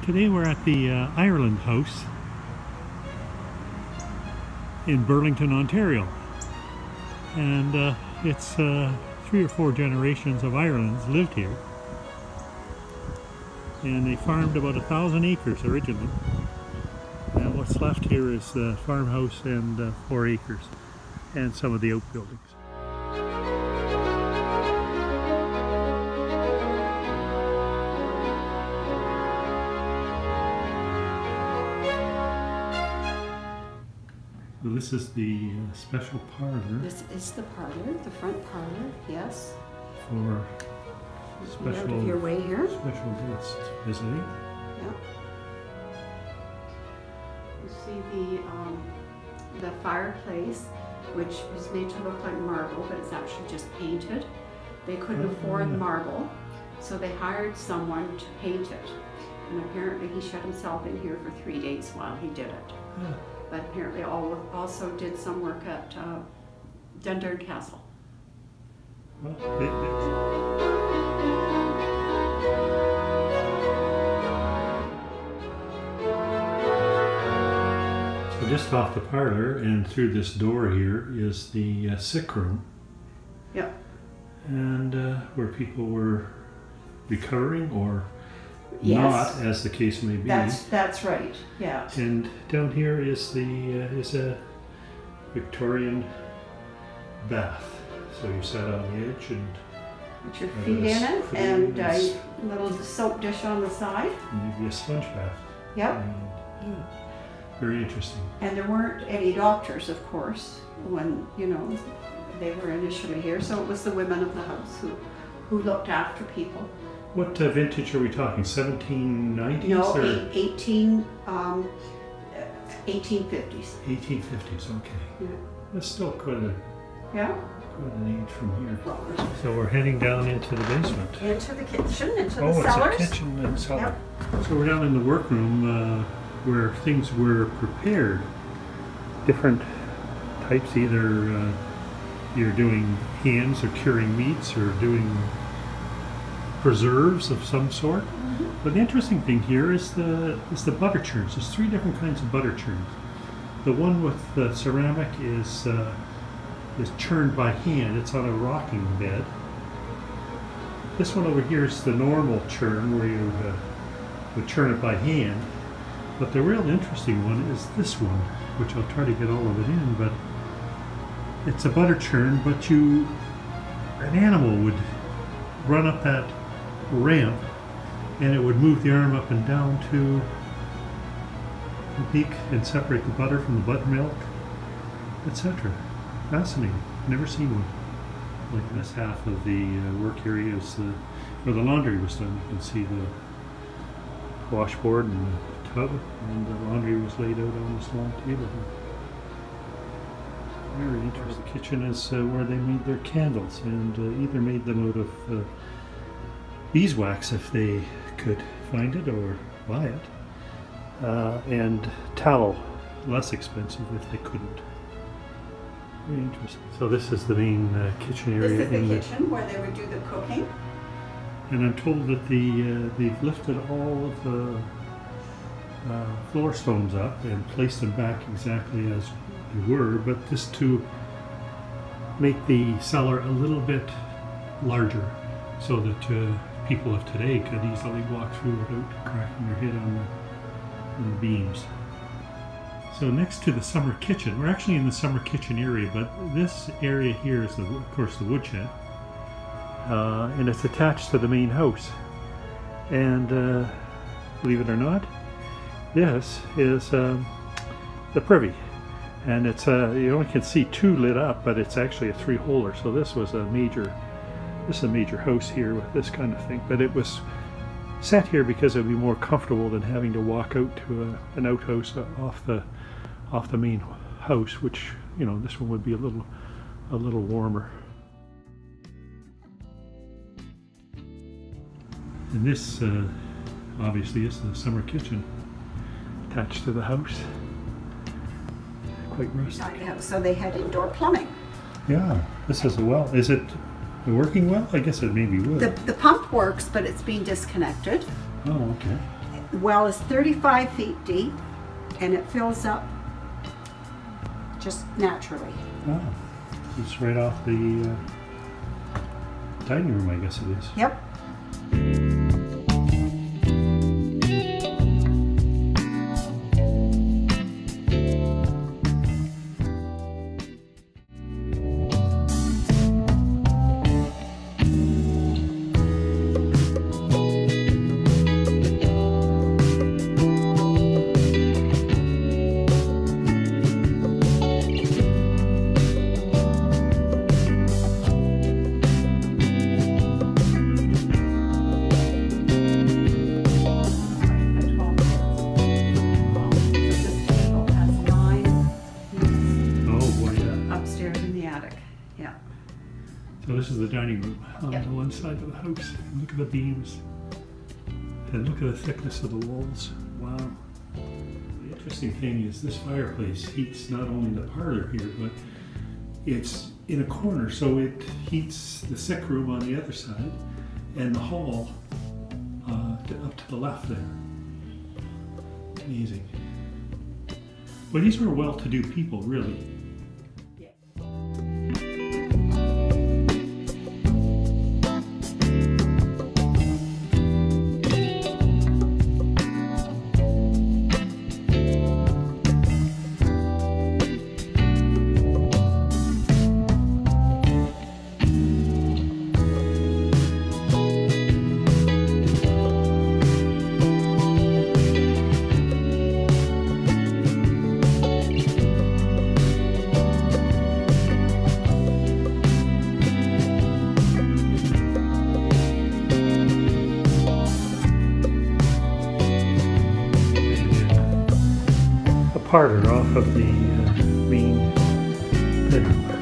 Today we're at the Ireland House in Burlington, Ontario, and it's 3 or 4 generations of Irelands lived here, and they farmed about 1,000 acres originally, and what's left here is the farmhouse and 4 acres and some of the outbuildings. Well, this is the special parlor. This is the parlor, the front parlor, yes. For special, out of your way here. Special guests visiting. Yeah. You see the fireplace, which is made to look like marble, but it's actually just painted. They couldn't afford marble, so they hired someone to paint it. And apparently he shut himself in here for 3 days while he did it. Yeah. But apparently also did some work at Dundurn Castle. Well, so just off the parlor and through this door here is the sick room. Yep. And where people were recovering or yes. not, as the case may be. That's right. Yeah. And down here is a Victorian bath. So you sat on the edge and put your feet in it, and a little soap dish on the side. Maybe a sponge bath. Yep. And, yeah, very interesting. And there weren't any doctors, of course, when they were initially here. So it was the women of the house who looked after people. What vintage are we talking? 1790s? No, or? 1850s. 1850s, okay. Yeah. That's still quite an age from here. So we're heading down into the basement. Into the kitchen, into the cellars. Oh, it's a kitchen and cellar. Yep. So we're down in the workroom where things were prepared. Different types, either you're doing hams or curing meats or doing preserves of some sort. Mm-hmm. But the interesting thing here is the butter churns. There's 3 different kinds of butter churns. The one with the ceramic is churned by hand. It's on a rocking bed. This one over here is the normal churn where you would churn it by hand. But the real interesting one is this one, which I'll try to get all of it in. But it's a butter churn, but an animal would run up that ramp and it would move the arm up and down to peak and separate the butter from the buttermilk, etc. Fascinating. Never seen one. Like this half of the work area is where the laundry was done. You can see the washboard and the tub, and the laundry was laid out on this long table here. Very interesting. The kitchen is where they made their candles, and either made them out of beeswax if they could find it or buy it, and tallow, less expensive if they couldn't. Very interesting. So this is the main kitchen area. This is the kitchen where they would do the cooking. And I'm told that they've lifted all of the floor stones up and placed them back exactly as they were, but just to make the cellar a little bit larger so that people of today could easily walk through without cracking their head on the beams. So next to the summer kitchen, we're actually in the summer kitchen area, but this area here is, of course, the woodshed, and it's attached to the main house. And believe it or not, this is the privy, and it's you only can see 2 lit up, but it's actually a 3-holer. So this was a major house here with this kind of thing, but it was set here because it would be more comfortable than having to walk out to an outhouse off the main house, which this one would be a little warmer. And this obviously is the summer kitchen attached to the house. Quite rustic. So they had indoor plumbing. Yeah, this is a well. Is it working well? I guess it maybe would. The pump works, but it's being disconnected. Oh, okay. well is 35 feet deep, and it fills up just naturally. Oh, it's right off the dining room, I guess it is. Yep. So this is the dining room on Yep. the one side of the house. And look at the beams. And look at the thickness of the walls. Wow. The interesting thing is this fireplace heats not only the parlor here, but it's in a corner, so it heats the sick room on the other side and the hall up to the left there. Amazing. Well, these were well-to-do people, really. Parlor off of the main bedroom.